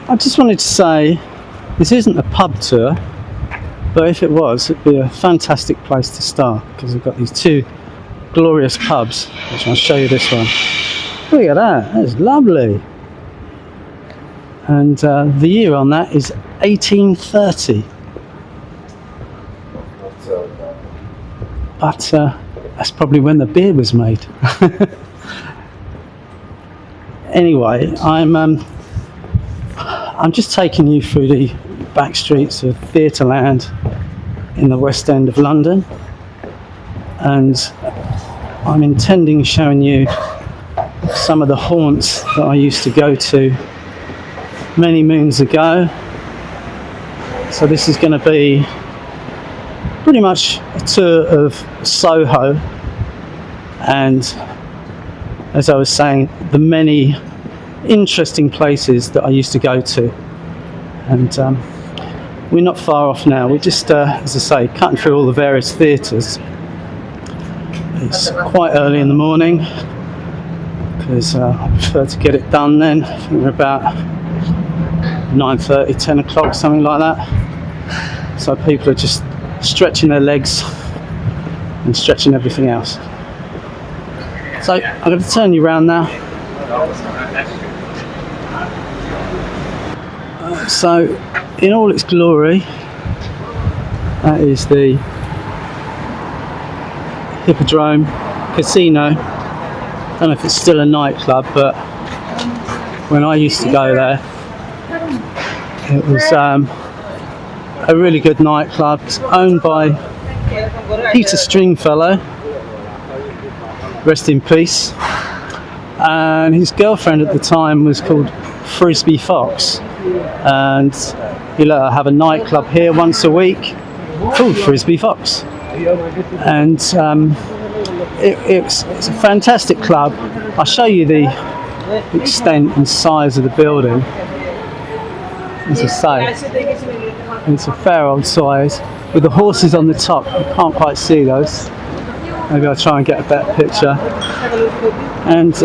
I just wanted to say, this isn't a pub tour, but if it was, it'd be a fantastic place to start, because we've got these two glorious pubs, which I'll show you this one. Look at that, that's lovely. And the year on that is 1830. But that's probably when the beer was made. Anyway, I'm just taking you through the back streets of Theatreland in the West End of London, and I'm intending showing you some of the haunts that I used to go to many moons ago. So this is going to be pretty much a tour of Soho, and as I was saying, the many interesting places that I used to go to. And we're not far off now. We're just, as I say, cutting through all the various theatres. It's quite early in the morning, because I prefer to get it done then. I think we're about 9:30, 10 o'clock, something like that. So people are just stretching their legs and stretching everything else. So I'm going to turn you around now. So in all its glory, that is the Hippodrome Casino. I don't know if it's still a nightclub, but when I used to go there, it was a really good nightclub. It's owned by Peter Stringfellow, rest in peace, and his girlfriend at the time was called Frisbee Fox, and he let her have a nightclub here once a week called Frisbee Fox. And it's a fantastic club. I'll show you the extent and size of the building. As I say, it's a fair old size, with the horses on the top. You can't quite see those. Maybe I'll try and get a better picture. And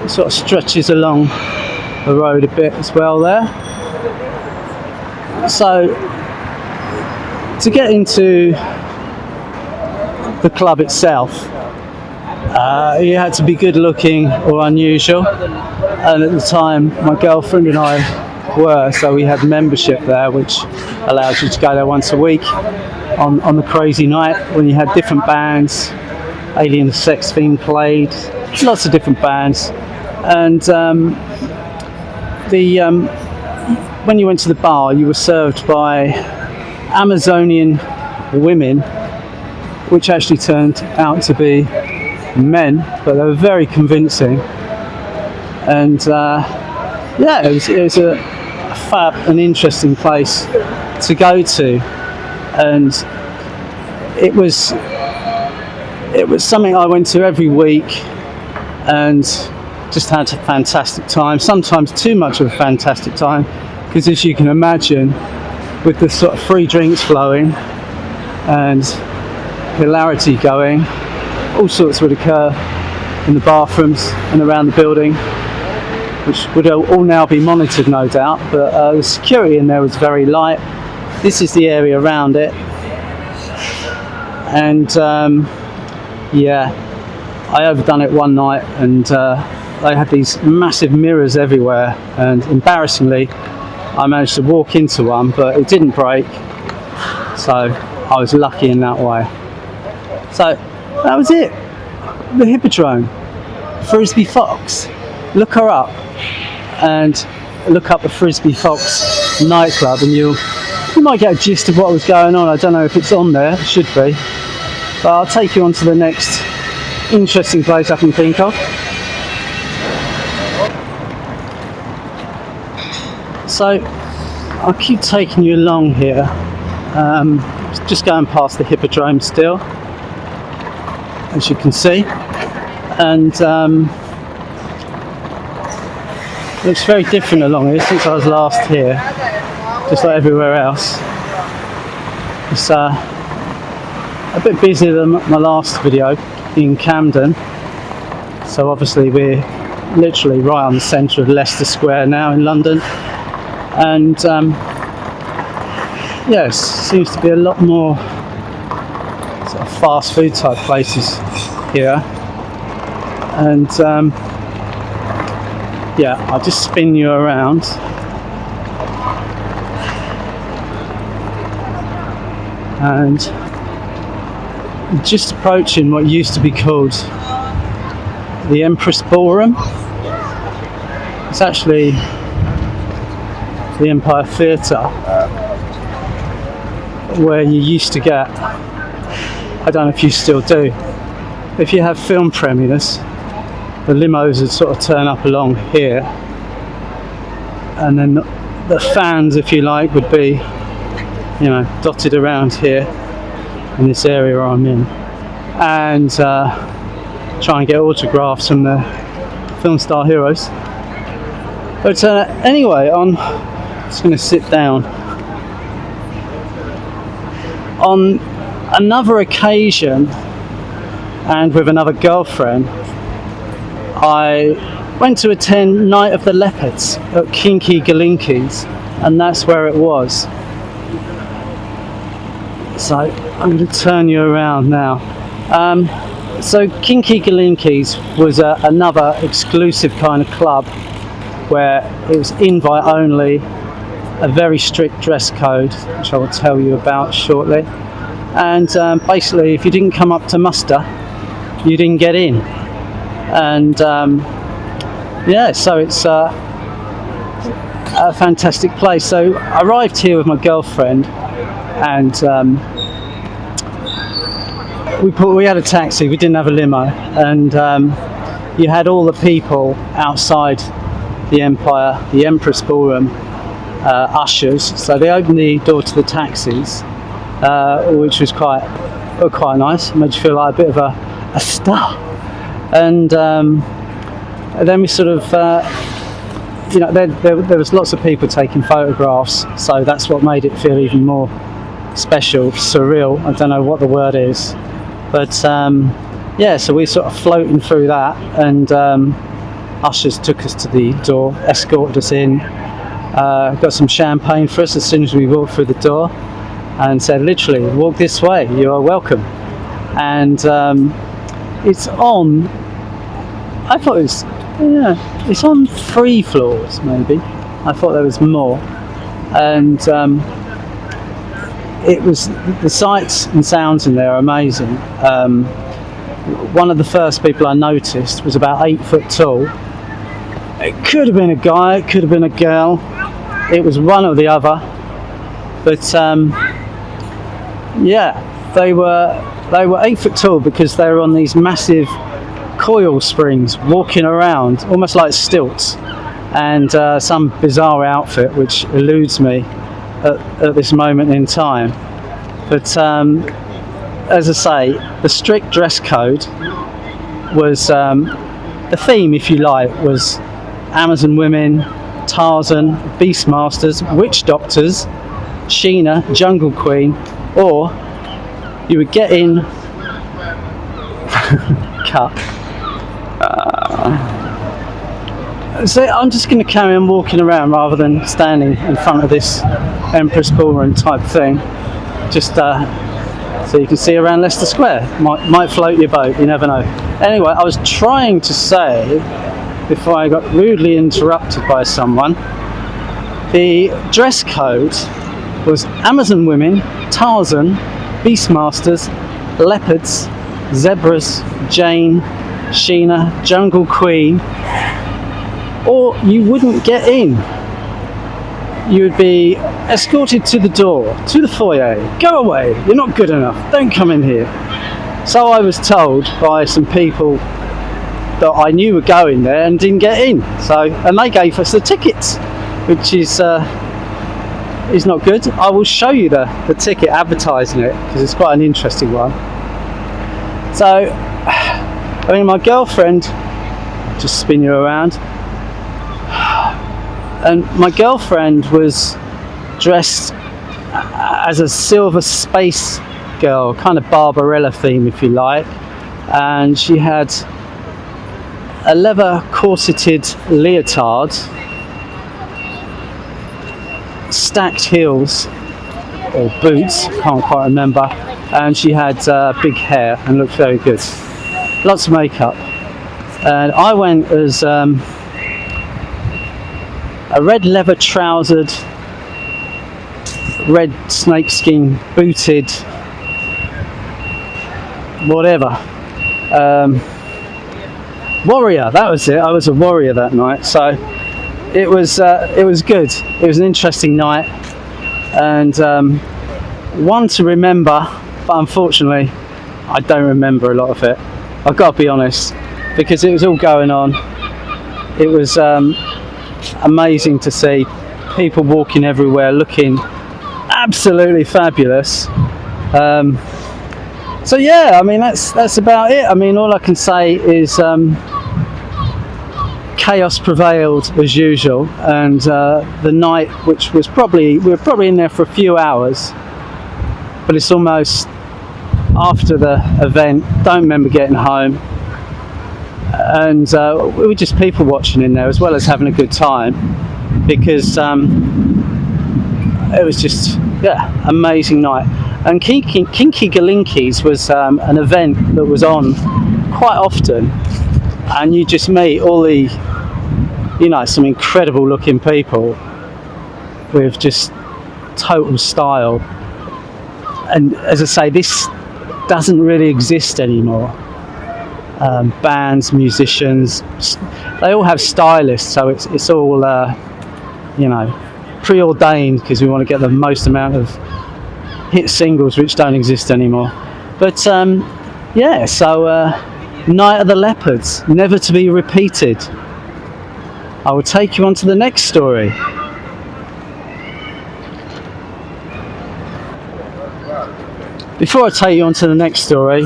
it sort of stretches along the road a bit as well there. So to get into the club itself, you had to be good looking or unusual, and at the time my girlfriend and I were, so we had membership there, which allows you to go there once a week on the crazy night when you had different bands. Alien the Sex Fiend played, lots of different bands, and when you went to the bar, you were served by Amazonian women, which actually turned out to be men, but they were very convincing. And yeah, it was a fab and interesting place to go to, and it was something I went to every week and just had a fantastic time. Sometimes too much of a fantastic time, because as you can imagine, with the sort of free drinks flowing and hilarity going, all sorts would occur in the bathrooms and around the building, which would all now be monitored, no doubt, but the security in there was very light. This is the area around it, and yeah, I overdone it one night, and they had these massive mirrors everywhere, and embarrassingly I managed to walk into one, but it didn't break, so I was lucky in that way. So that was it. The Hippodrome, Frisbee Fox. Look her up and look up the Frisbee Fox nightclub, and you might get a gist of what was going on. I don't know if it's on there, it should be, but I'll take you on to the next interesting place I can think of. So I'll keep taking you along here, just going past the Hippodrome still, as you can see, and looks very different along here since I was last here, just like everywhere else. It's a bit busier than my last video in Camden, so obviously we're literally right on the centre of Leicester Square now in London, and yes, seems to be a lot more sort of fast food type places here. And yeah, I'll just spin you around. And just approaching what used to be called the Empress Ballroom. It's actually the Empire Theatre, where you used to get, I don't know if you still do, if you have film premieres, the limos would sort of turn up along here, and then the fans, if you like, would be, you know, dotted around here in this area I'm in, and try and get autographs from the film star heroes. But anyway, I'm just going to sit down. On another occasion, and with another girlfriend, I went to attend Night of the Leopards at Kinky Galinki's, and that's where it was. So I'm going to turn you around now. So Kinky Galinki's was another exclusive kind of club where it was invite only, a very strict dress code, which I will tell you about shortly. And basically, if you didn't come up to muster, you didn't get in. And yeah, so it's a fantastic place. So I arrived here with my girlfriend, and we had a taxi. We didn't have a limo, and you had all the people outside the Empress Ballroom, ushers. So they opened the door to the taxis, which was quite nice. Made you feel like a bit of a star. And then we sort of, you know, there was lots of people taking photographs, so that's what made it feel even more special, surreal. I don't know what the word is, but yeah. So we sort of floating through that, and ushers took us to the door, escorted us in, got some champagne for us as soon as we walked through the door, and said, literally, walk this way, you are welcome. And it's on, I thought it was, yeah, it's on 3 floors maybe. I thought there was more. And it was, the sights and sounds in there are amazing. One of the first people I noticed was about 8 foot tall. It could have been a guy, it could have been a girl. It was one or the other. But yeah, they were 8 foot tall because they were on these massive coil springs, walking around almost like stilts, and some bizarre outfit which eludes me at this moment in time. But as I say, the strict dress code was, the theme, if you like, was Amazon women, Tarzan, Beastmasters, witch doctors, Sheena, Jungle Queen, or you would get in cut. So I'm just going to carry on walking around rather than standing in front of this Empress Ballroom type thing, just so you can see around Leicester Square. Might float your boat, you never know. Anyway, I was trying to say, before I got rudely interrupted by someone, the dress code was Amazon women, Tarzan, Beastmasters, leopards, zebras, Jane, Sheena, Jungle Queen, or you wouldn't get in. You would be escorted to the door, to the foyer. Go away, you're not good enough, don't come in here. So I was told by some people that I knew were going there and didn't get in. And they gave us the tickets, which is not good. I will show you the ticket advertising it, because it's quite an interesting one. So, I mean, my girlfriend, just spin you around, and my girlfriend was dressed as a silver space girl, kind of Barbarella theme, if you like, and she had a leather corseted leotard, stacked heels or boots, can't quite remember, and she had big hair and looked very good. Lots of makeup. And I went as a red leather trousered, red snakeskin booted, whatever, warrior. That was it. I was a warrior that night, so it was good. It was an interesting night, and one to remember, but unfortunately I don't remember a lot of it. I've got to be honest, because it was all going on. It was amazing to see people walking everywhere looking absolutely fabulous. So yeah, I mean that's about it. I mean, all I can say is chaos prevailed as usual, and the night, which was we were probably in there for a few hours, but it's almost after the event. Don't remember getting home, and we were just people watching in there as well as having a good time, because it was just, yeah, amazing night. And Kinky Galinkies was an event that was on quite often, and you just meet all the, you know, some incredible looking people with just total style. And as I say, this doesn't really exist anymore. Bands, musicians, they all have stylists, so it's all you know, preordained, because we want to get the most amount of hit singles which don't exist anymore. But yeah, so Night of the Leopards, never to be repeated. I will take you on to the next story. Before I take you on to the next story,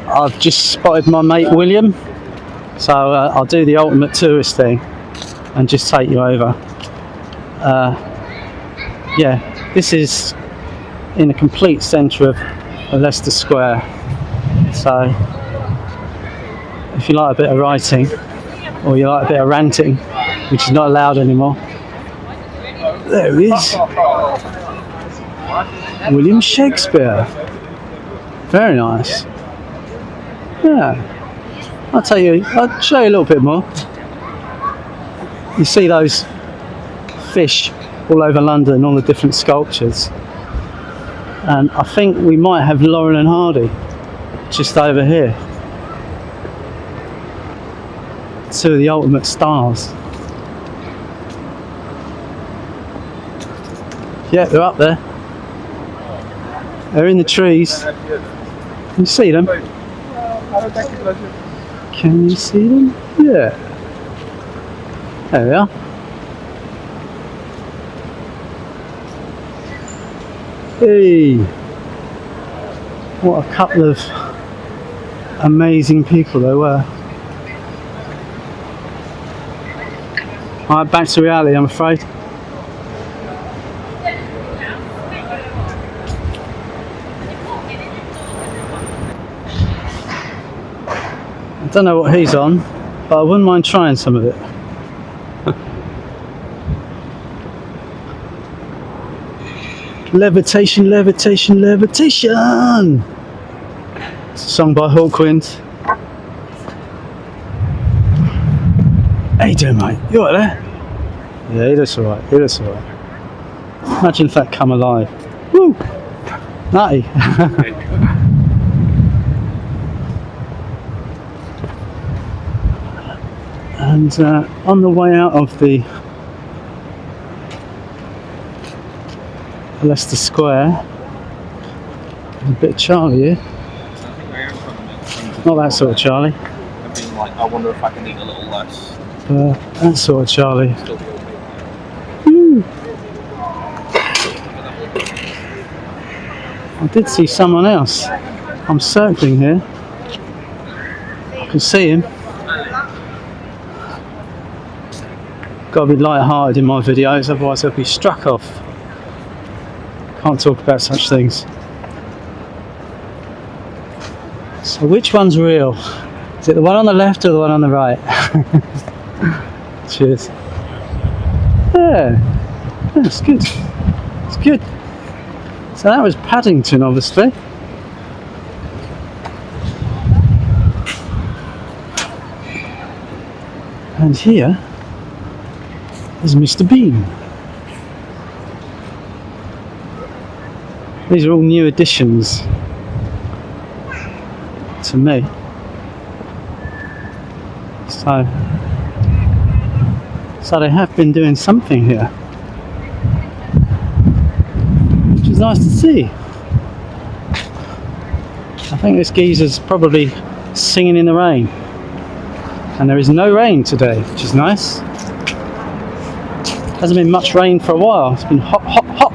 I've just spotted my mate William, so I'll do the ultimate tourist thing and just take you over. Yeah, this is in the complete centre of Leicester Square, so if you like a bit of writing, or you like a bit of ranting, which is not allowed anymore, there he is, William Shakespeare. Very nice. Yeah, I'll show you a little bit more. You see those fish all over London, all the different sculptures, and I think we might have Laurel and Hardy just over here, two of the ultimate stars. Yeah, they're up there, they're in the trees. Can you see them? Can you see them? Yeah, there they are. Hey, what a couple of amazing people they were. Alright, back to reality, I'm afraid. I don't know what he's on, but I wouldn't mind trying some of it. Levitation, levitation, levitation! It's a song by Hawkwind. How you doing, mate? You alright there? Yeah, he looks alright, he looks alright. Imagine if that come alive. Woo! Nutty. And on the way out of the Leicester Square, there's a bit of Charlie here. Not that sort of Charlie. I've been like, I wonder if I can eat a little less. That sort of Charlie. I did see someone else. I'm circling here. I can see him. Got to be light-hearted in my videos, otherwise I'll be struck off. Can't talk about such things. So which one's real? Is it the one on the left or the one on the right? Cheers. Yeah, it's good. It's good. So that was Paddington, obviously. And here is Mr. Bean. These are all new additions to me. So they have been doing something here, which is nice to see. I think this geezer's probably singing in the rain. And there is no rain today, which is nice. Hasn't been much rain for a while. It's been hot, hot, hot.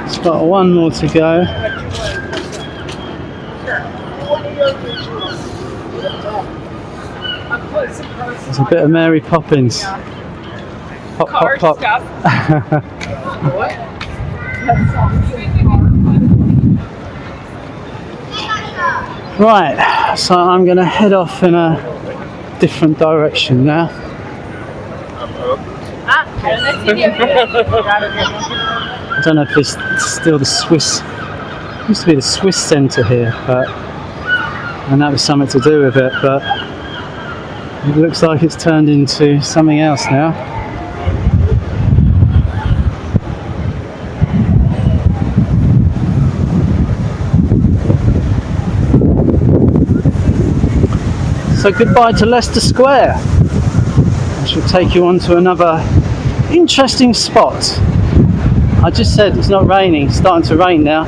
It's got one more to go. There's a bit of Mary Poppins. Pop, pop, pop. Right, so I'm going to head off in a different direction now. I don't know if it's still the Swiss. It used to be the Swiss centre here, and that was something to do with it, but it looks like it's turned into something else now. So goodbye to Leicester Square. I shall take you on to another interesting spot. I just said it's not raining. It's starting to rain now.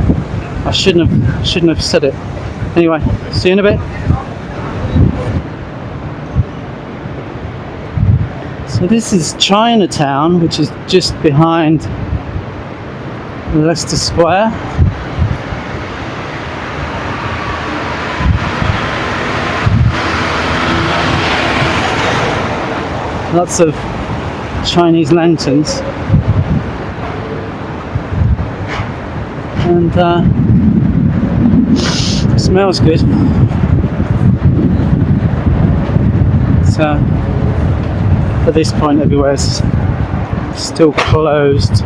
I shouldn't have said it. Anyway, see you in a bit. So this is Chinatown, which is just behind Leicester Square. Lots of Chinese lanterns, and it smells good. So at this point everywhere's still closed.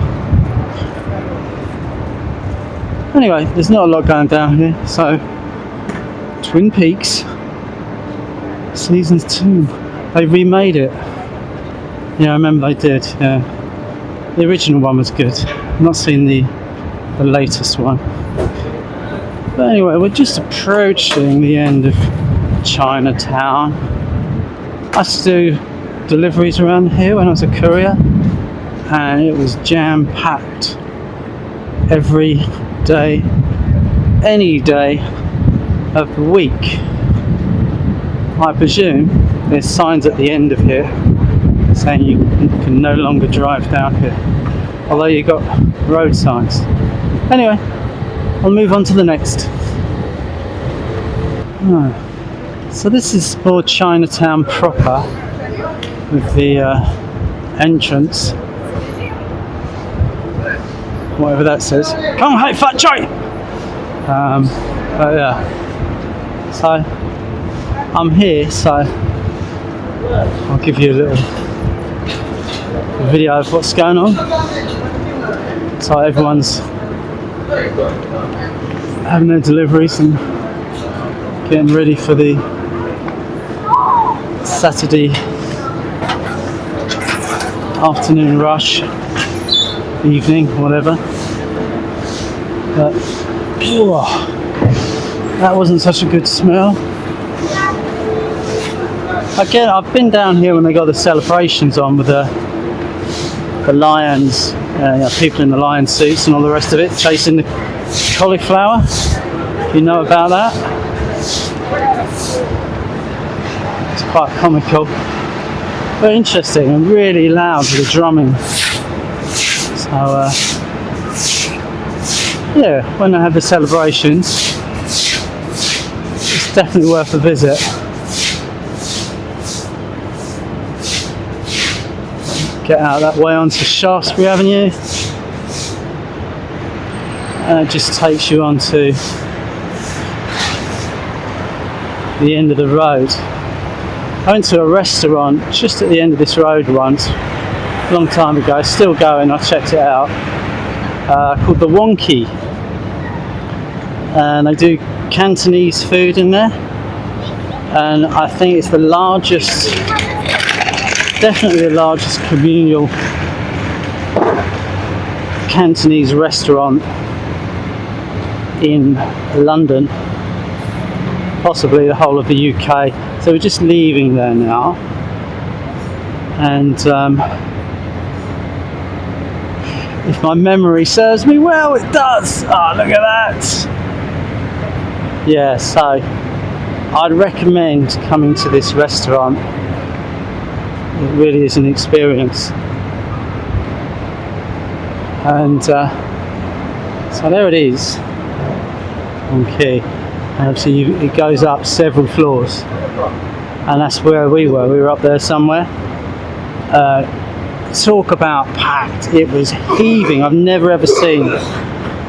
Anyway, there's not a lot going down here. So Twin Peaks Season 2, they remade it. Yeah, I remember they did, yeah. The original one was good. I've not seen the latest one. But anyway, we're just approaching the end of Chinatown. I used to do deliveries around here when I was a courier, and it was jam-packed every day, any day of the week. I presume there's signs at the end of here saying you can no longer drive down here, although you got road signs. Anyway, I'll move on to the next. So this is more Chinatown proper, with the entrance, whatever that says. Come hey fat Choi! But yeah, so I'm here, so I'll give you a little video of what's going on. So everyone's having their deliveries and getting ready for the Saturday afternoon rush, evening, whatever. But whoa, that wasn't such a good smell. Again, I've been down here when they got the celebrations on with the lions, people in the lion suits and all the rest of it, chasing the cauliflower. You know about that? It's quite comical, but interesting and really loud with the drumming. So yeah, when they have the celebrations, it's definitely worth a visit. Get out that way onto Shaftesbury Avenue, and it just takes you onto the end of the road. I went to a restaurant just at the end of this road once, a long time ago, still going, I checked it out, called the Wonky. And they do Cantonese food in there. And I think it's the largest, definitely the largest communal Cantonese restaurant in London, possibly the whole of the UK. So we're just leaving there now, and if my memory serves me well, it does. Oh, look at that. Yeah, so I'd recommend coming to this restaurant. It really is an experience. And so there it is. Okay. Obviously it goes up several floors, and that's where we were up there somewhere. Talk about packed. It was heaving. I've never ever seen,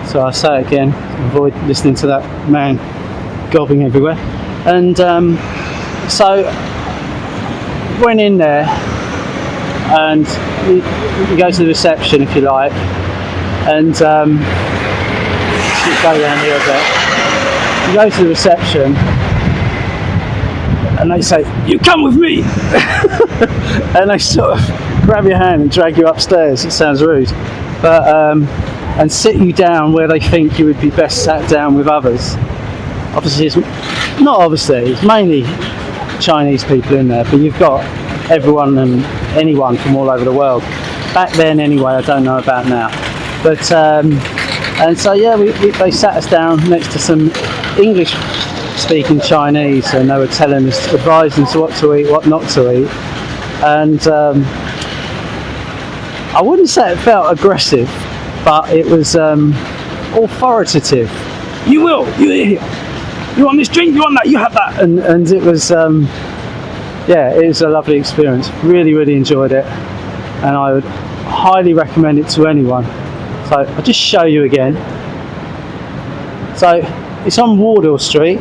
so I say it again, avoid listening to that man gobbing everywhere. And so went in there, and you go to the reception if you like, and go down here a bit. You go to the reception and they say, "You come with me," and they sort of grab your hand and drag you upstairs. It sounds rude, but and sit you down where they think you would be best sat down with others. Obviously, it's mainly Chinese people in there, but you've got everyone and anyone from all over the world. Back then anyway, I don't know about now. But and so yeah, they sat us down next to some English speaking Chinese, and they were telling us, advising us what to eat, what not to eat. And I wouldn't say it felt aggressive, but it was authoritative. You want this drink, you want that, you have that. And it was yeah, it was a lovely experience. Really, really enjoyed it, and I would highly recommend it to anyone. So I'll just show you again. So it's on Wardell Street,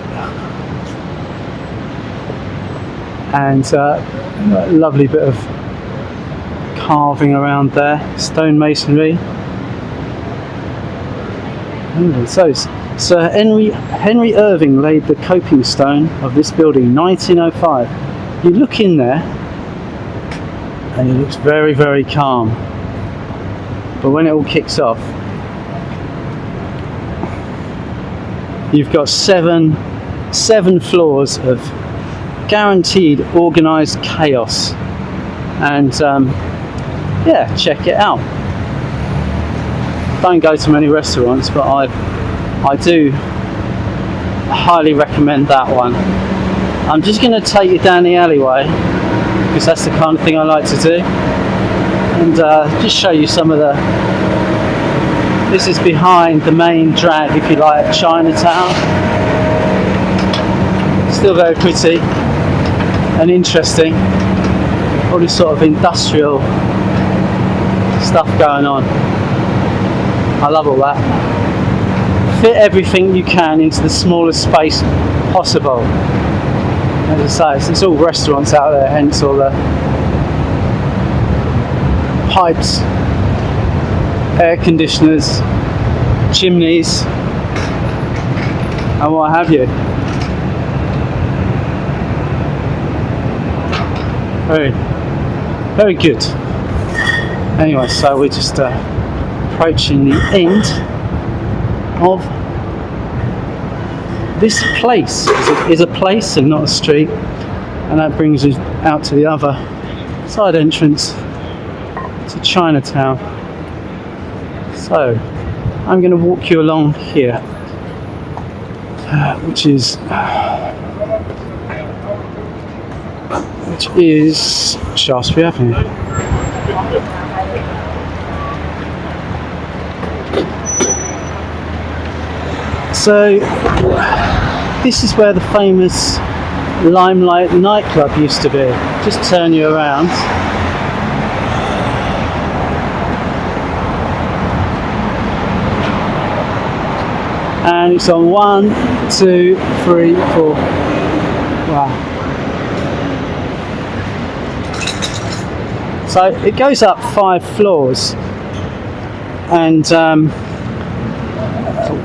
and a lovely bit of carving around there, stonemasonry. So Sir Henry Irving laid the coping stone of this building, 1905. You look in there, and it looks very, very calm. But when it all kicks off, you've got seven floors of guaranteed organised chaos. And yeah, check it out. Don't go to many restaurants, but I do highly recommend that one. I'm just going to take you down the alleyway, because that's the kind of thing I like to do. And just show you some of the. This is behind the main drag, if you like, Chinatown. Still very pretty and interesting. All this sort of industrial stuff going on. I love all that. Fit everything you can into the smallest space possible. As I say, it's all restaurants out there, hence all the pipes, air conditioners, chimneys, and what have you. Very, very good. Anyway, so we're just approaching the end of this place. It is a place and not a street, and that brings us out to the other side entrance to Chinatown. So I'm going to walk you along here, which is Shaftesbury Avenue. So this is where the famous Limelight nightclub used to be. Just turn you around. And it's on 1, 2, 3, 4. Wow. So it goes up 5 floors, and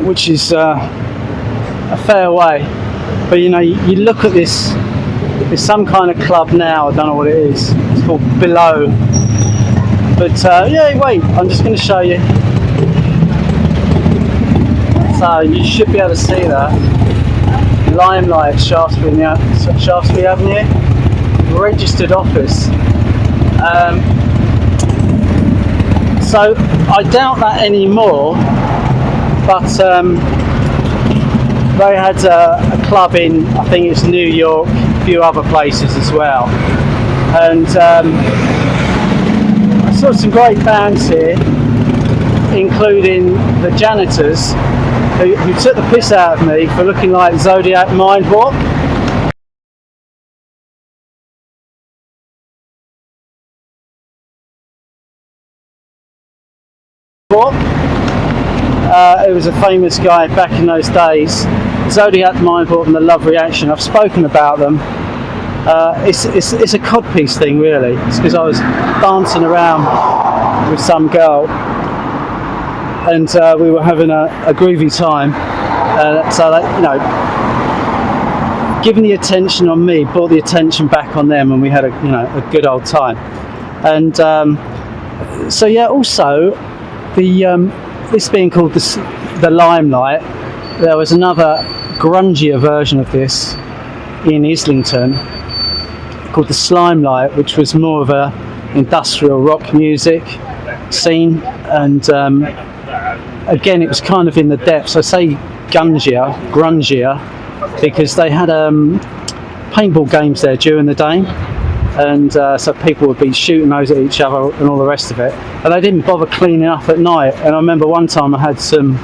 which is a fair way. But you know, you look at this. There's some kind of club now. I don't know what it is. It's called Below. But yeah, wait. I'm just going to show you. So you should be able to see that. Limelight, Shaftesbury Avenue, registered office. So I doubt that anymore, but they had a club in, I think it's New York, a few other places as well. And I saw some great bands here, including the Janitors, who took the piss out of me for looking like Zodiac Mindwarp. It was a famous guy back in those days. Zodiac Mindwarp and the Love Reaction. I've spoken about them. It's a codpiece thing, really. It's because I was dancing around with some girl, and we were having a groovy time. So that, you know, giving the attention on me brought the attention back on them, and we had a good old time. And so yeah, also the this being called the Limelight, there was another grungier version of this in Islington called the Slimelight, which was more of a industrial rock music scene, and again it was kind of in the depths. I say grungier because they had paintball games there during the day, and so people would be shooting those at each other and all the rest of it, and they didn't bother cleaning up at night. And I remember one time I had some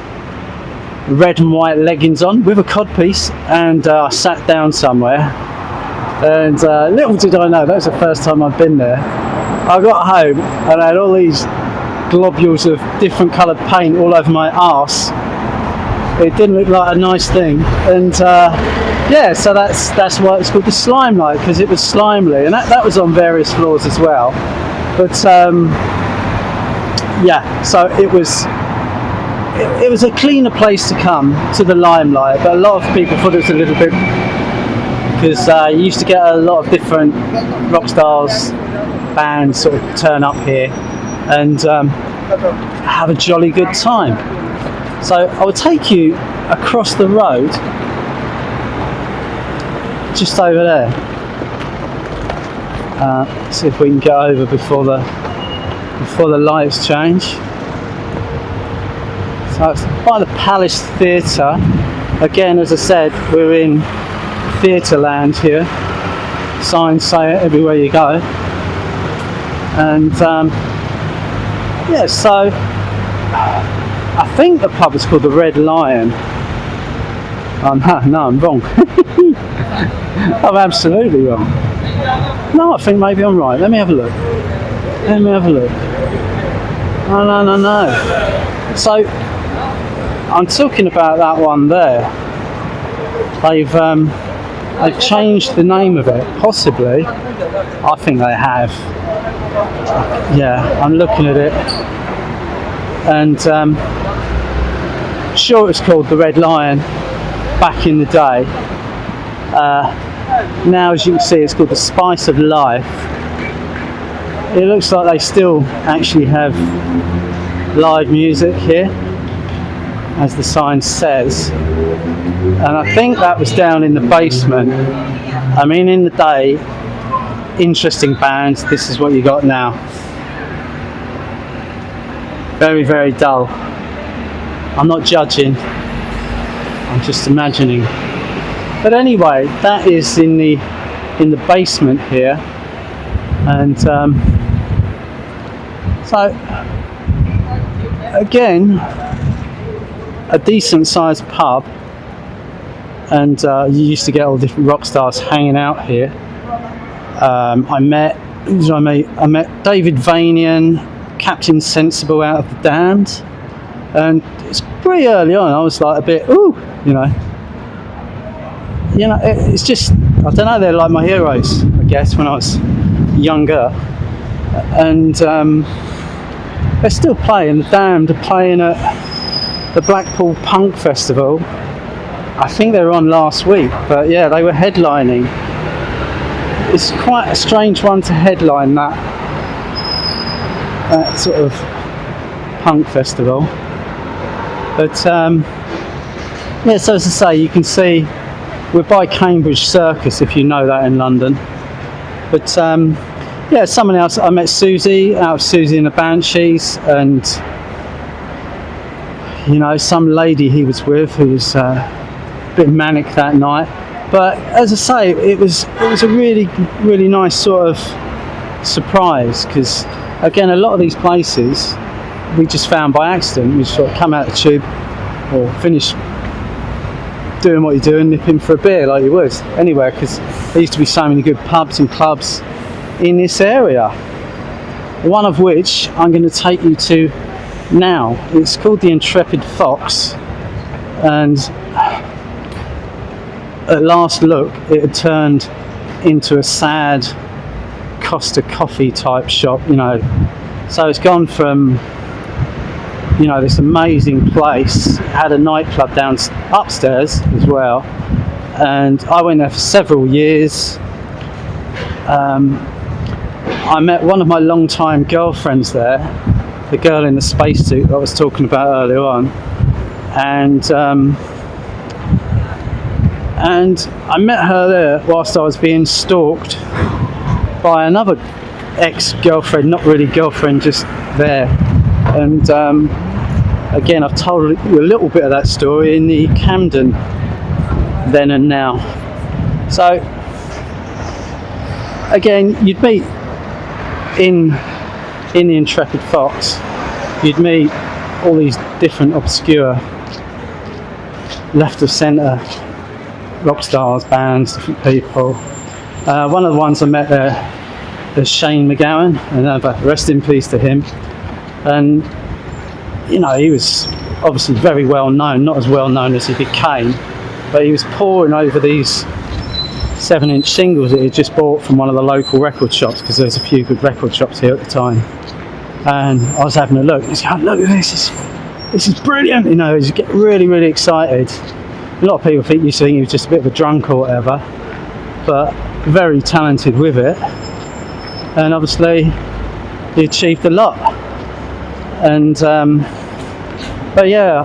red and white leggings on with a codpiece, and I sat down somewhere, and little did I know that was the first time I'd been there. I got home and I had all these globules of different coloured paint all over my arse. It didn't look like a nice thing, and yeah, so that's why it's called the Slimelight, because it was slimely, and that was on various floors as well. But yeah, so it was a cleaner place to come to the Limelight, but a lot of people thought it was a little bit, because you used to get a lot of different rock stars, bands sort of turn up here and have a jolly good time. So I will take you across the road, just over there. See if we can get over before the lights change. So it's by the Palace Theatre. Again, as I said, we're in theatre land here. Signs say it everywhere you go. And yeah, so I think the pub is called the Red Lion. No, I'm wrong. I'm absolutely wrong. No, I think maybe I'm right. Let me have a look. Oh, no. So I'm talking about that one there. They've changed the name of it, possibly. I think they have. Yeah, I'm looking at it, and sure it's called the Red Lion back in the day. Now, as you can see, it's called the Spice of Life. It looks like they still actually have live music here, as the sign says, and I think that was down in the basement. I mean, in the day, interesting bands. This is what you got now. Very, very dull. I'm not judging, I'm just imagining. But anyway, that is in the basement here, and so again, a decent sized pub, and you used to get all different rock stars hanging out here. I met David Vanian, Captain Sensible out of the Damned, and it's pretty early on. I was like a bit, ooh, you know, it's just I don't know, they're like my heroes, I guess, when I was younger. And they're still playing. The Damned are playing at the Blackpool Punk Festival. I think they were on last week, but yeah, they were headlining. It's quite a strange one to headline that sort of punk festival. But yeah, so as I say, you can see we're by Cambridge Circus, if you know that, in London. But yeah, someone else, I met Susie, out of Susie and the Banshees, and you know, some lady he was with who was a bit manic that night. But as I say, it was a really nice sort of surprise, because again, a lot of these places we just found by accident. We sort of come out the tube or finish doing what you do and nip in for a beer like you would anywhere, because there used to be so many good pubs and clubs in this area, one of which I'm going to take you to now. It's called the Intrepid Fox, and at last look it had turned into a sad Costa Coffee type shop, you know. So it's gone from, you know, this amazing place, had a nightclub upstairs as well, and I went there for several years. I met one of my long-time girlfriends there, the girl in the spacesuit that I was talking about earlier on, and I met her there whilst I was being stalked by another ex-girlfriend, not really girlfriend, just there. And again, I've told you a little bit of that story in the Camden Then and Now. So again, you'd meet in the Intrepid Fox, you'd meet all these different obscure left of centre rock stars, bands, different people. One of the ones I met there is Shane McGowan, and rest in peace to him. And you know, he was obviously very well known, not as well known as he became, but he was poring over these 7-inch singles that he had just bought from one of the local record shops, because there's a few good record shops here at the time. And I was having a look. He's going, "Look at this! This is brilliant!" You know, he's getting really excited. A lot of people used to think he was just a bit of a drunk or whatever, but very talented with it. And obviously, he achieved a lot. And but yeah,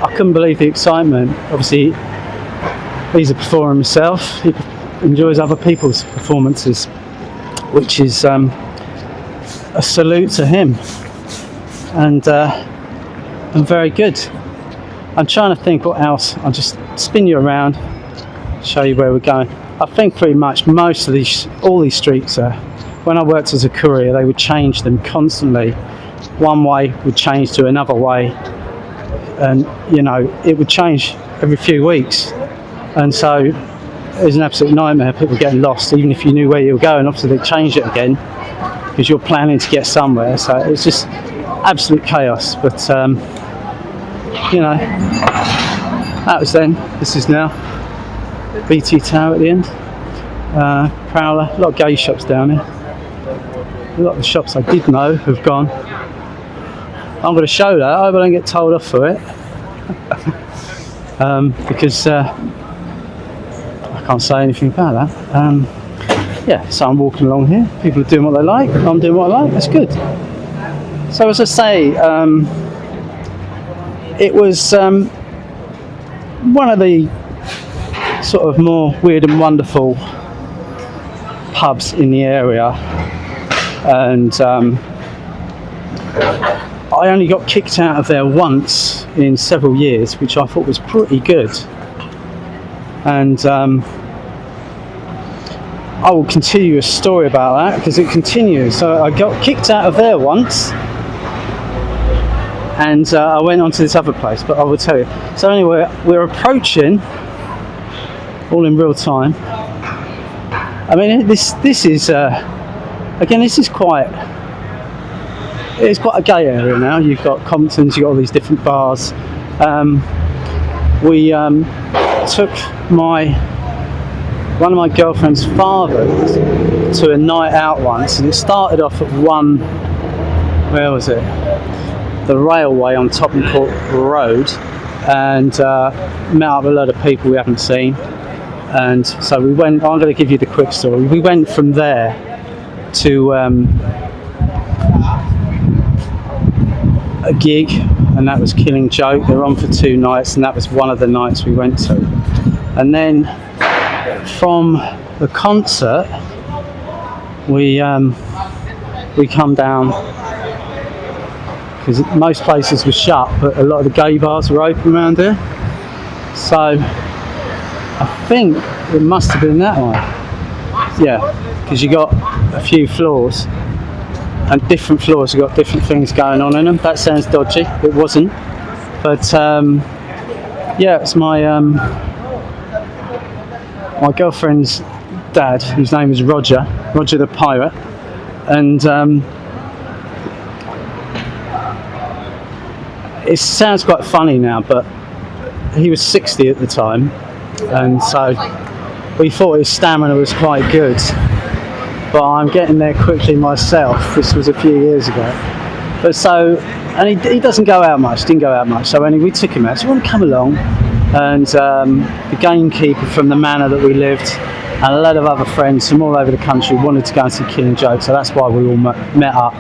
I couldn't believe the excitement. Obviously, he's a performer himself. He enjoys other people's performances, which is a salute to him, and very good. I'm trying to think what else. I'll just spin you around, show you where we're going. I think pretty much most of all these streets are, when I worked as a courier, they would change them constantly. One way would change to another way, and you know, it would change every few weeks, and so it was an absolute nightmare. People getting lost, even if you knew where you were going. Obviously they'd change it again because you're planning to get somewhere, so it's just absolute chaos. But you know, that was then. This is now. BT Tower at the end. Prowler, a lot of gay shops down here. A lot of the shops I did know have gone. I'm going to show that. I hope I don't get told off for it. Because I can't say anything about that. Yeah, so I'm walking along here. People are doing what they like. I'm doing what I like. That's good. So as I say, it was one of the sort of more weird and wonderful pubs in the area, and I only got kicked out of there once in several years, which I thought was pretty good. And I will continue a story about that because it continues. So I got kicked out of there once, and I went on to this other place, but I will tell you. So anyway, we're approaching, all in real time. I mean, this is again, this is it's quite a gay area now. You've got Compton's, you've got all these different bars. We took my one of my girlfriend's fathers to a night out once, and it started off at where was it? The railway on Tottenham Court Road, and met up with a lot of people we haven't seen. And so we went, I'm going to give you the quick story. We went from there to a gig, and that was Killing Joke. They were on for 2 nights, and that was one of the nights we went to. And then from the concert, we come down, because most places were shut, but a lot of the gay bars were open around here. So I think it must have been that one. Yeah, because you got a few floors, and different floors have got different things going on in them. That sounds dodgy. It wasn't, but yeah, it's my my girlfriend's dad, whose name is Roger the Pirate, and it sounds quite funny now, but he was 60 at the time, and so we thought his stamina was quite good. But I'm getting there quickly myself. This was a few years ago. But so, and he doesn't go out much, didn't go out much. So anyway, we took him out. So you want to come along? And the gamekeeper from the manor that we lived, and a lot of other friends from all over the country wanted to go and see Killing Joke. So that's why we all met up.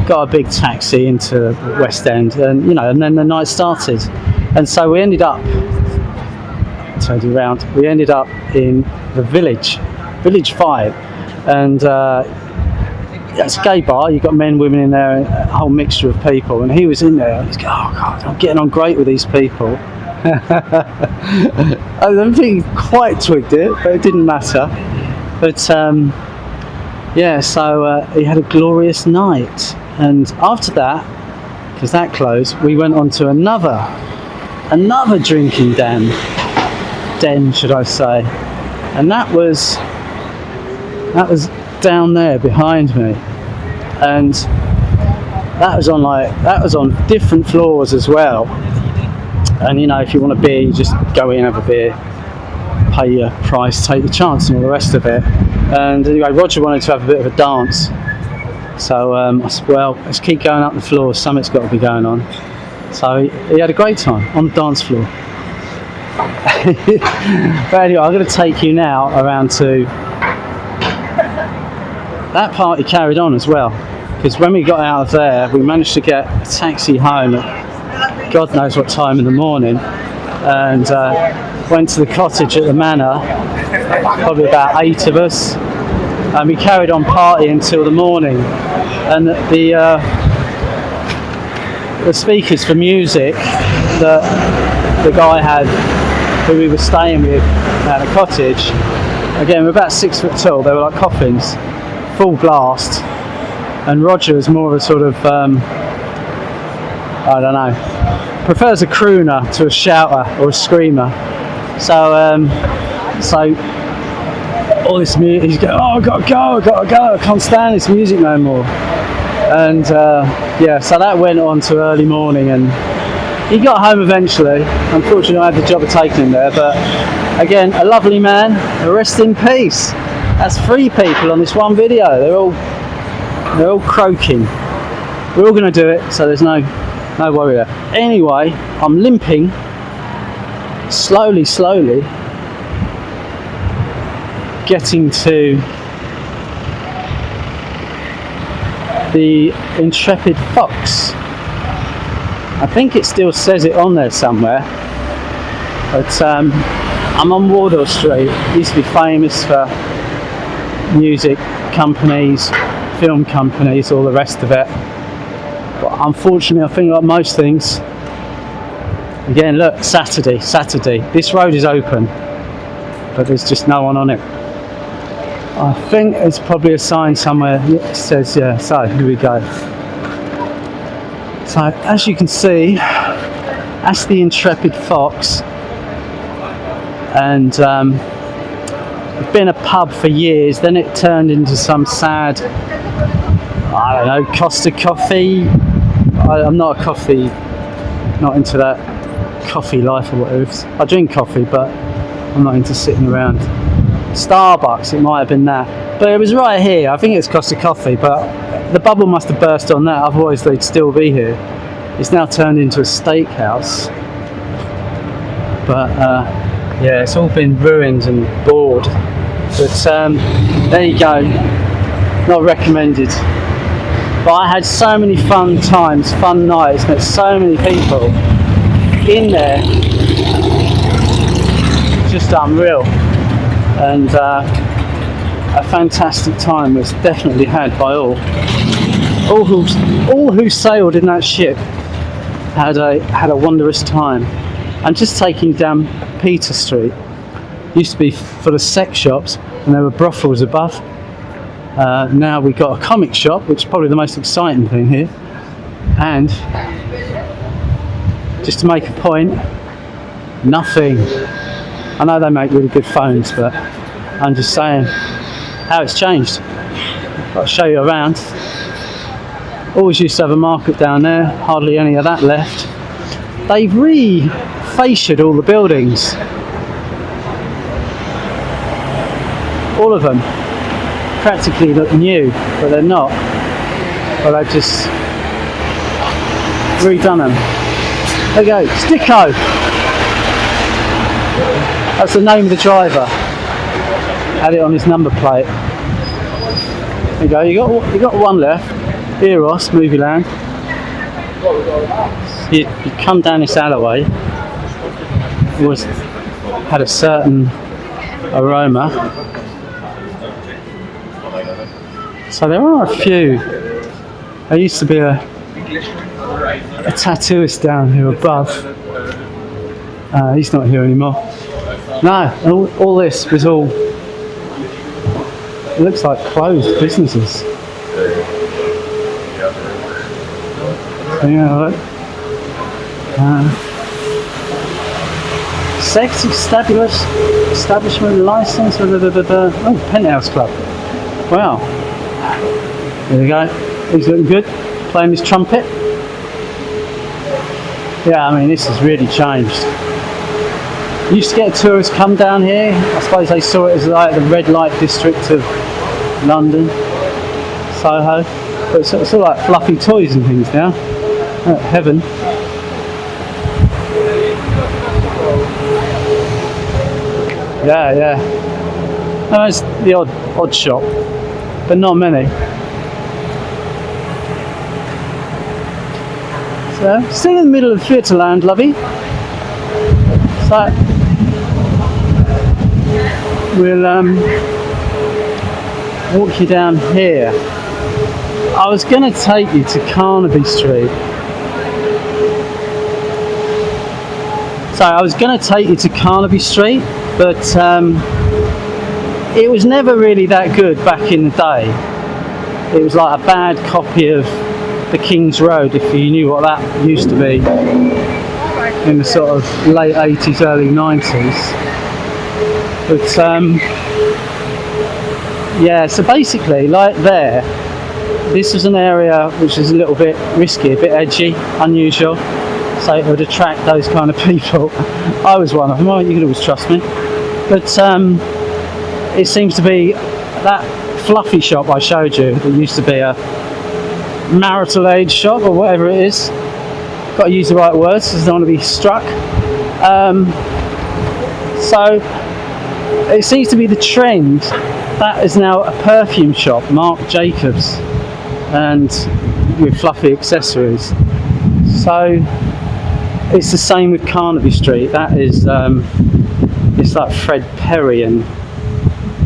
Got a big taxi into West End, and and then the night started. And so we ended up, turned around, we ended up in the Village 5. And it's a gay bar. You've got men, women in there, a whole mixture of people. And he was in there. He's going, oh God, I'm getting on great with these people. I don't think he quite twigged it, but it didn't matter. But yeah, so he had a glorious night. And after that, because that closed, we went on to another drinking den, should I say? And that was down there behind me, and that was on different floors as well. And if you want a beer, you just go in, have a beer, pay your price, take your chance, and all the rest of it. And anyway, Roger wanted to have a bit of a dance, so I said, well, let's keep going up the floors, something's got to be going on. So he had a great time on the dance floor. But anyway, I'm going to take you now around to that party. Carried on as well, because when we got out of there, we managed to get a taxi home at God knows what time in the morning, and went to the cottage at the manor, probably about 8 of us, and we carried on partying until the morning. And the speakers for music that the guy had, who we were staying with at a cottage, again, we're about 6 foot tall, they were like coffins, full blast. And Roger is more of a sort of I don't know, prefers a crooner to a shouter or a screamer. So all this music, he's going, oh, I gotta go, I can't stand this music no more. And yeah, so that went on to early morning, and he got home eventually. Unfortunately, I had the job of taking him there, but again, a lovely man, rest in peace. That's 3 people on this one video. They're all croaking. We're all going to do it, so there's no worry there. Anyway, I'm limping, slowly, getting to the Intrepid Fox. I think it still says it on there somewhere, but I'm on Wardour Street. It used to be famous for music companies, film companies, all the rest of it. But unfortunately, I think like most things, again, look, Saturday, this road is open, but there's just no one on it. I think there's probably a sign somewhere that says, yeah, so here we go. So as you can see, that's the Intrepid Fox, and it's been a pub for years. Then it turned into some sad, I don't know, Costa coffee. I'm not a coffee, not into that coffee life or whatever. I drink coffee, but I'm not into sitting around Starbucks, it might have been that. But it was right here. I think it's Costa Coffee, but the bubble must have burst on that, otherwise they'd still be here. It's now turned into a steakhouse. But yeah, it's all been ruined and bored. But there you go. Not recommended. But I had so many fun times, fun nights, met so many people in there. Just unreal. And a fantastic time was definitely had by all. All who sailed in that ship had a wondrous time. And just taking down Peter Street used to be full of sex shops, and there were brothels above. Now we've got a comic shop, which is probably the most exciting thing here. And just to make a point, nothing. I know they make really good phones, but I'm just saying how it's changed. I'll show you around. Always used to have a market down there, hardly any of that left. They've re-fasciated all the buildings. All of them practically look new, but they're not. But they've just redone them. There you go, Sticko! That's the name of the driver. Had it on his number plate. There you go, you got one left. Eros, Movie Land. You come down this alleyway. It had a certain aroma. So there are a few. There used to be a tattooist down here above. He's not here anymore. No, all this was all. It looks like closed businesses. Yeah, look. Sex establishment license. Oh, Penthouse Club. Wow. There we go. He's looking good. Playing his trumpet. Yeah, I mean, this has really changed. Used to get tourists come down here. I suppose they saw it as like the red light district of London, Soho. But it's all like fluffy toys and things now. Heaven. Yeah. No, it's the odd shop, but not many. So, still in the middle of Theatreland, lovey. So, we'll walk you down here. I was going to take you to Carnaby Street. So I was going to take you to Carnaby Street, but it was never really that good back in the day. It was like a bad copy of the King's Road, if you knew what that used to be, in the sort of late 80s, early 90s. But yeah, so basically, like there, this was an area which is a little bit risky, a bit edgy, unusual, so it would attract those kind of people. I was one of them. Well, you could always trust me. But it seems to be that fluffy shop I showed you that used to be a marital aid shop or whatever it is. Got to use the right words because I don't want to be struck. So it seems to be the trend. That is now a perfume shop, Marc Jacobs, and with fluffy accessories. So it's the same with Carnaby Street. That is, it's like Fred Perry and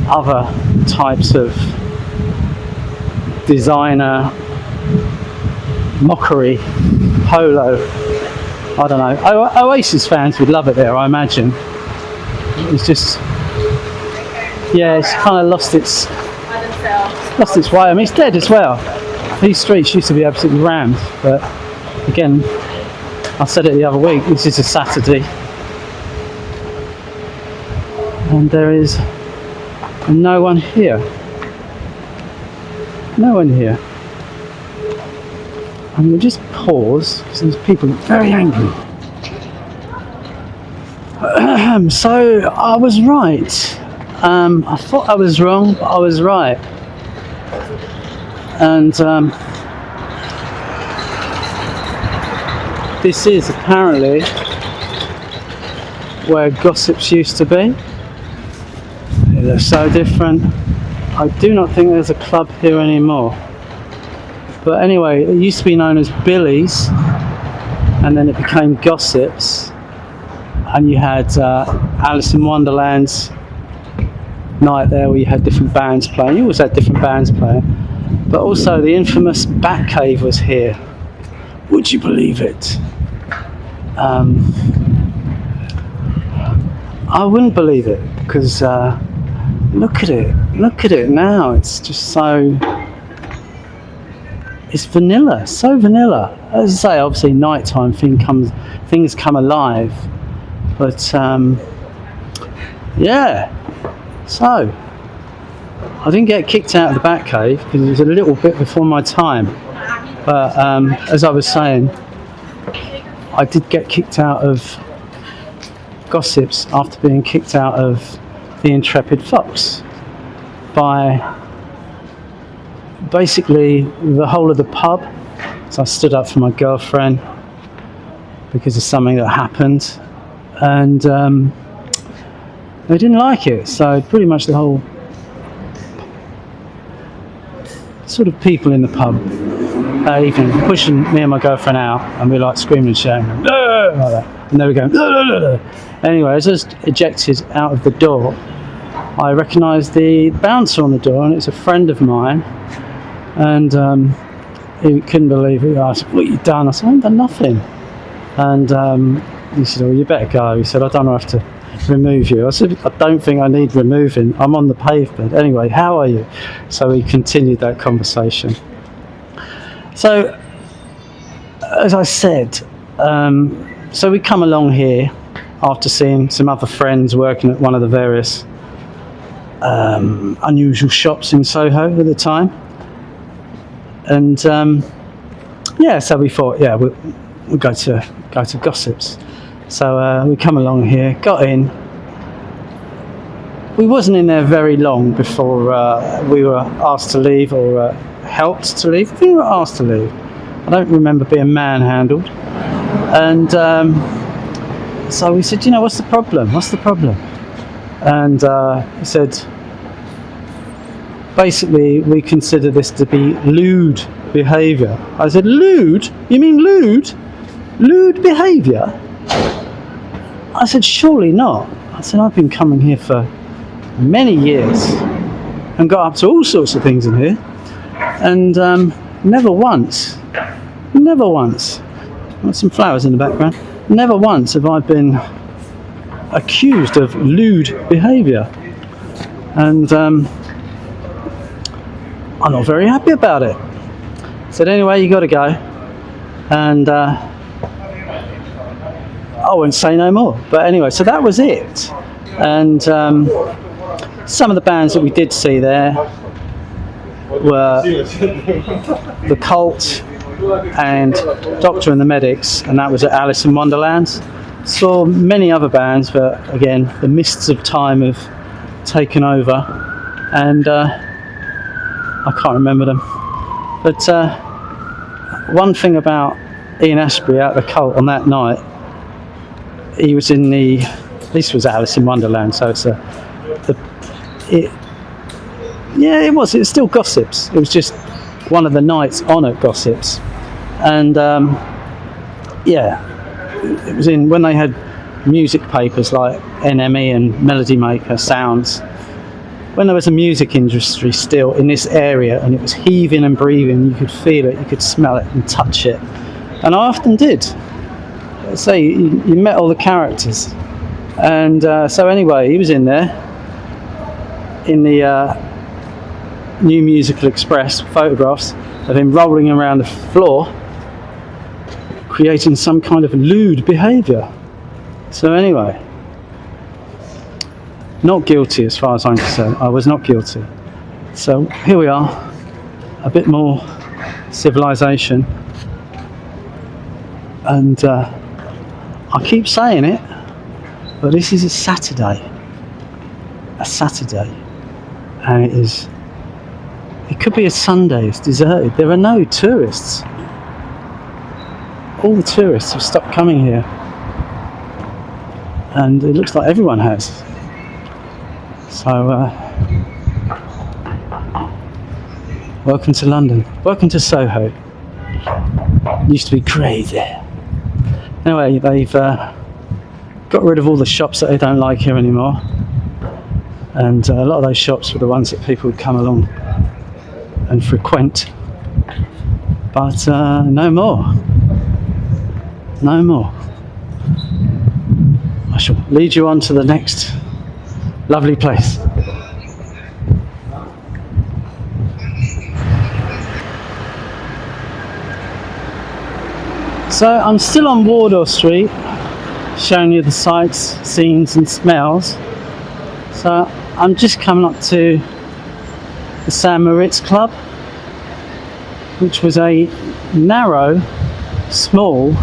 other types of designer mockery, polo. I don't know. Oasis fans would love it there, I imagine. It's just, yeah, it's kind of lost its way. I mean, it's dead as well. These streets used to be absolutely rammed, but again, I said it the other week, this is a Saturday, and there is no one here. No one here. And we'll just pause because there's people very angry. So I was right. I thought I was wrong, but I was right. And this is apparently where Gossips used to be. They're so different. I do not think there's a club here anymore. But anyway, it used to be known as Billy's, and then it became Gossips. And you had Alice in Wonderland's night there, where you had different bands playing. You always had different bands playing. But also the infamous Batcave was here. Would you believe it? I wouldn't believe it, because look at it now. It's just so, it's vanilla, so vanilla. As I say, obviously nighttime things come alive, but yeah. So I didn't get kicked out of the Batcave because it was a little bit before my time, but as I was saying, I did get kicked out of Gossips after being kicked out of the Intrepid Fox by basically the whole of the pub. So I stood up for my girlfriend because of something that happened, and they didn't like it. So pretty much the whole sort of people in the pub even pushing me and my girlfriend out, and we were like screaming and shouting like that. And they were going anyway. As I was ejected out of the door, I recognised the bouncer on the door, and it's a friend of mine, and he couldn't believe it. He asked, "What you done?" I said, "I haven't done nothing." And he said, "Well, you better go." He said, "I don't have to remove you." I said, "I don't think I need removing. I'm on the pavement. Anyway, how are you?" So we continued that conversation. So, as I said, so we come along here after seeing some other friends working at one of the various unusual shops in Soho at the time, and yeah, so we thought, yeah, we'll go to Gossips. So we come along here, got in. We wasn't in there very long before we were asked to leave, or helped to leave. I think we were asked to leave. I don't remember being manhandled. And so we said, what's the problem? What's the problem? And he said, basically, we consider this to be lewd behaviour. I said, lewd? You mean lewd? Lewd behaviour? I said, surely not. I said, I've been coming here for many years and got up to all sorts of things in here, and never once, got some flowers in the background, never once have I been accused of lewd behaviour, and I'm not very happy about it. I said, anyway, you got to go, and I won't say no more. But anyway, so that was it. And some of the bands that we did see there were The Cult and Doctor and the Medics, and that was at Alice in Wonderland. Saw many other bands, but again, the mists of time have taken over, and I can't remember them. But one thing about Ian Astbury out of The Cult on that night, he was in this was Alice in Wonderland, so it's it was still Gossips. It was just one of the nights on at Gossips, and yeah, it was in when they had music papers like NME and Melody Maker Sounds, when there was a music industry still in this area, and it was heaving and breathing. You could feel it, you could smell it and touch it, and I often did. So you met all the characters, and so anyway, he was in there in the New Musical Express, photographs of him rolling around the floor creating some kind of lewd behaviour. So anyway, not guilty as far as I'm concerned. I was not guilty. So here we are, a bit more civilization, and I keep saying it, but this is a Saturday, a Saturday, and it could be a Sunday. It's deserted. There are no tourists. All the tourists have stopped coming here, and it looks like everyone has. So welcome to London. Welcome to Soho. Used to be crazy. Anyway, they've got rid of all the shops that they don't like here anymore, and a lot of those shops were the ones that people would come along and frequent, but no more. I shall lead you on to the next lovely place. So I'm still on Wardour Street, showing you the sights, scenes and smells. So I'm just coming up to the St. Moritz Club, which was a narrow, small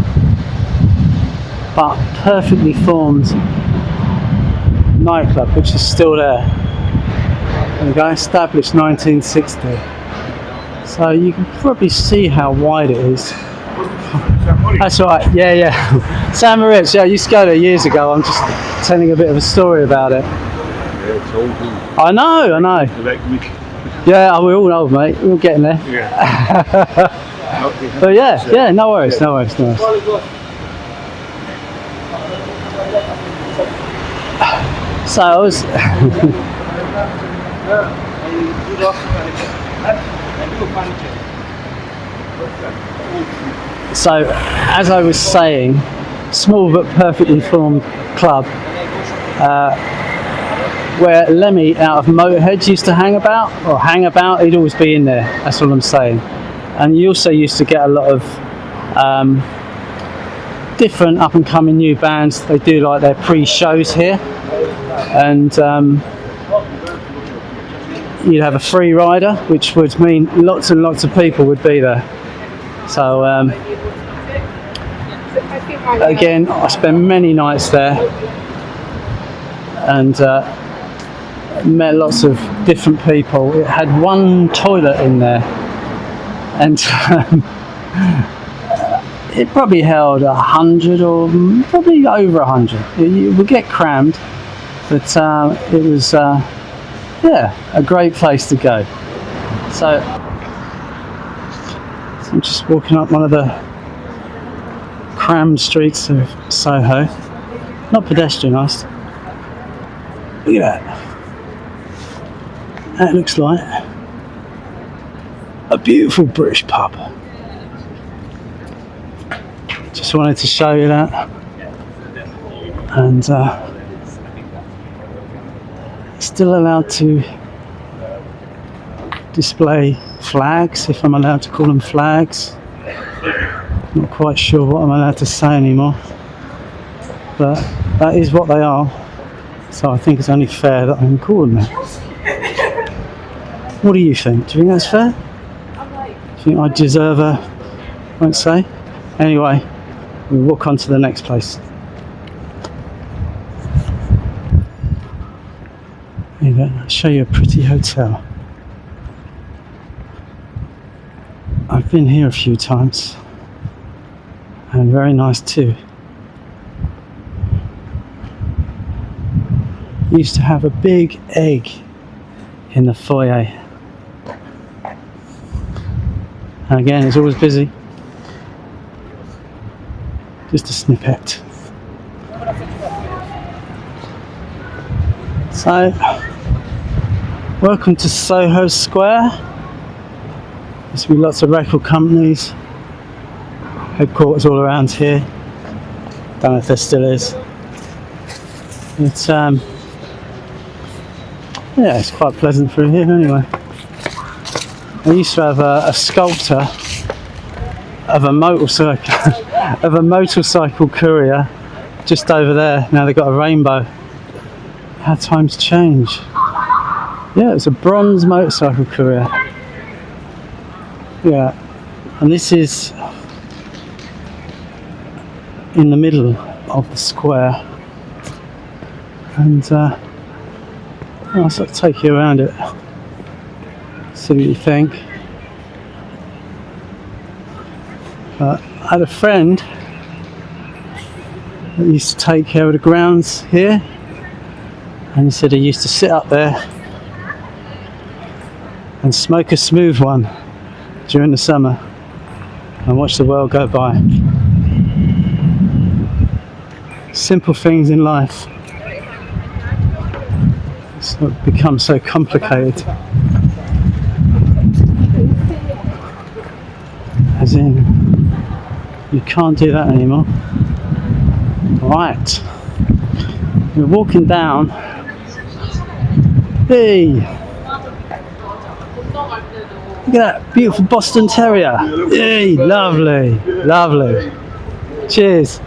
but perfectly formed nightclub, which is still there. There we go, established 1960. So you can probably see how wide it is. That's alright, yeah. St. Moritz, yeah, I used to go there years ago. I'm just telling a bit of a story about it. Yeah, it's old. I know. Yeah, we're all old, mate. We're all getting there. Yeah. But yeah, no worries. So I was so as I was saying, small but perfectly formed club where Lemmy out of Motorhead used to hang about. He'd always be in there, that's all I'm saying. And you also used to get a lot of different up and coming new bands. They do like their pre-shows here, and you'd have a free rider, which would mean lots and lots of people would be there. So again, I spent many nights there and met lots of different people. It had one toilet in there, and it probably held 100 or probably over 100. It would get crammed, but it was a great place to go. So I'm just walking up one of the crammed streets of Soho. Not pedestrianised. Look at that. That looks like a beautiful British pub. Just wanted to show you that. And still allowed to display flags, if I'm allowed to call them flags. Not quite sure what I'm allowed to say anymore, but that is what they are, so I think it's only fair that I can call them that. What do you think? Do you think that's fair? Do you think I deserve won't say? Anyway, we'll walk on to the next place. There you go. I'll show you a pretty hotel. I've been here a few times, and very nice too. Used to have a big egg in the foyer, and again it's always busy. Just a snippet. So, welcome to Soho Square. There's been lots of record companies, headquarters all around here. Don't know if there still is. It's it's quite pleasant through here anyway. I used to have a sculptor of a motorcycle courier just over there. Now they've got a rainbow. How times change. Yeah, it's a bronze motorcycle courier. Yeah, and this is in the middle of the square, and I'll sort of take you around it, see what you think. I had a friend that used to take care of the grounds here, and he said he used to sit up there and smoke a smooth one during the summer and watch the world go by. Simple things in life sort of become so complicated. As in, you can't do that anymore. Right, we're walking down. Hey, look at that beautiful Boston Terrier. Hey, lovely, lovely. Cheers.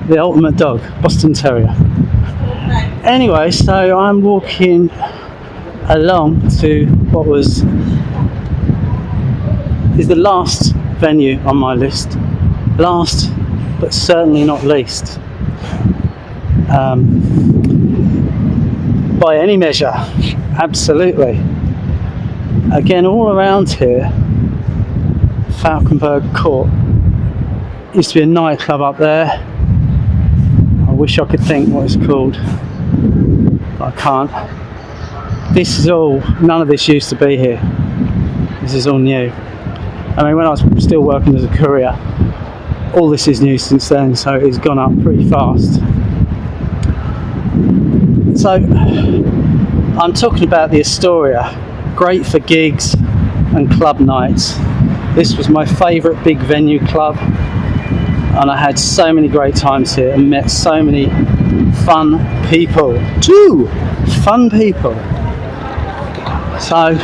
The ultimate dog, Boston Terrier. Anyway, so I'm walking along to what is the last venue on my list. Last, but certainly not least. By any measure, absolutely. Again, all around here, Falkenberg Court. Used to be a nightclub up there. I wish I could think what it's called, but I can't. This is all, none of this used to be here. This is all new. I mean, when I was still working as a courier, all this is new since then, so it's gone up pretty fast. So, I'm talking about the Astoria, great for gigs and club nights. This was my favourite big venue club, and I had so many great times here and met so many fun people. Fun people. So,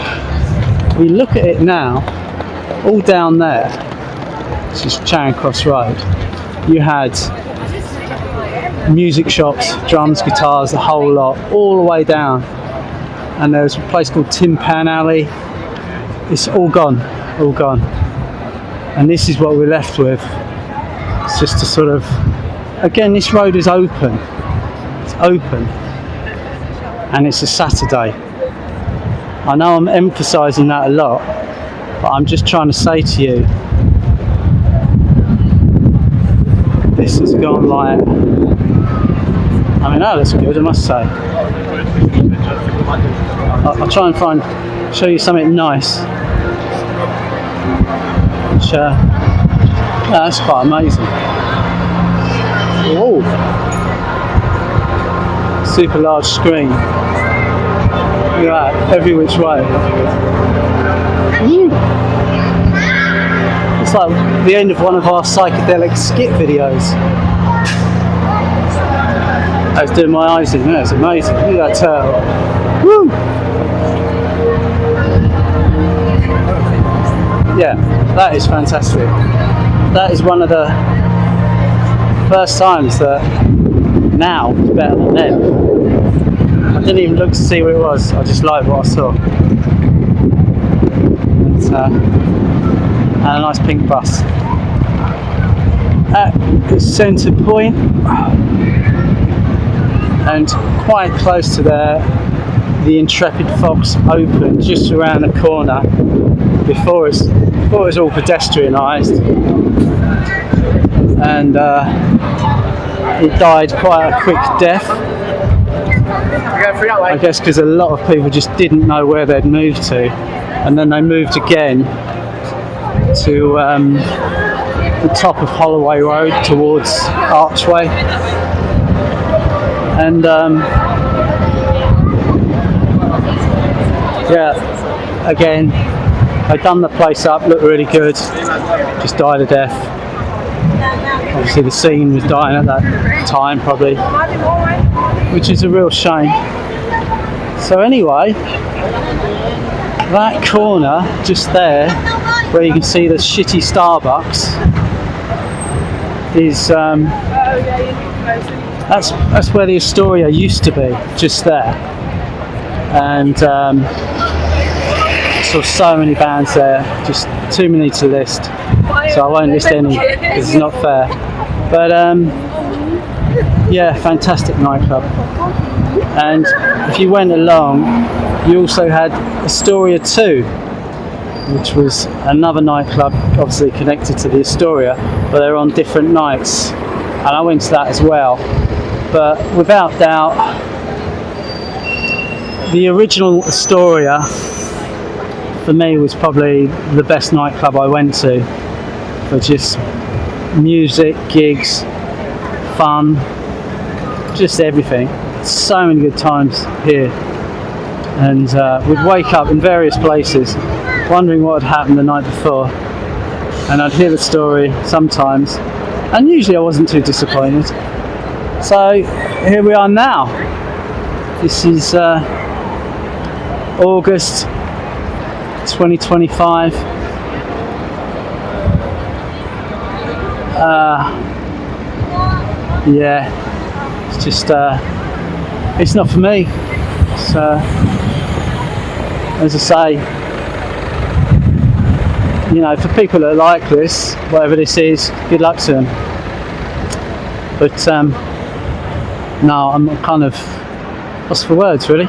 we look at it now, all down there, this is Charing Cross Road, you had music shops, drums, guitars, the whole lot, all the way down. And there was a place called Tin Pan Alley. It's all gone, all gone. And this is what we're left with. It's just a sort of, again, this road is open. It's open. And it's a Saturday. I know I'm emphasising that a lot, but I'm just trying to say to you, this has gone like, I mean, that looks good, I must say. I'll try and show you something nice. Which, yeah, that's quite amazing. Whoa. Super large screen. Look at that, every which way. It's like the end of one of our psychedelic skit videos. I was doing my eyes in there, it's amazing. Look at that turtle. Woo! Yeah, that is fantastic. That is one of the first times that now is better than then. I didn't even look to see what it was, I just liked what I saw. And a nice pink bus. At the centre point, and quite close to there, the Intrepid Fox opened just around the corner before it's all pedestrianised, and it died quite a quick death. I guess because a lot of people just didn't know where they'd moved to, and then they moved again to the top of Holloway Road towards Archway, and yeah, again, they'd done the place up, looked really good, just died a death. Obviously the scene was dying at that time probably, which is a real shame. So anyway, that corner just there, where you can see the shitty Starbucks, is that's where the Astoria used to be, just there. And saw so many bands there, just too many to list, so I won't list any because it's not fair. But yeah, fantastic nightclub. And if you went along, you also had Astoria 2, which was another nightclub, obviously connected to the Astoria, but they're on different nights. And I went to that as well. But without doubt, the original Astoria for me was probably the best nightclub I went to, for just music, gigs, fun, just everything. So many good times here. And we'd wake up in various places wondering what had happened the night before, and I'd hear the story sometimes, and usually I wasn't too disappointed. So here we are now. This is August 2025. Yeah, it's just it's not for me. So as I say, you know, for people that like this, whatever this is, good luck to them. But no, I'm kind of lost for words, really.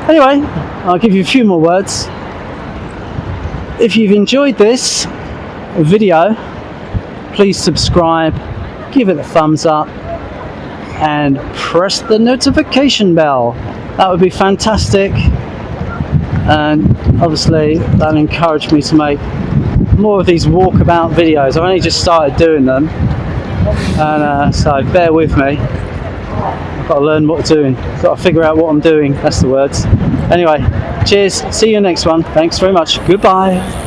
Anyway, I'll give you a few more words. If you've enjoyed this video, please subscribe, give it a thumbs up, and press the notification bell. That would be fantastic, and obviously that'll encourage me to make more of these walkabout videos. I've only just started doing them, and so bear with me. I've got to learn what I'm doing. I've got to figure out what I'm doing. That's the words. Anyway, cheers. See you next one. Thanks very much. Goodbye.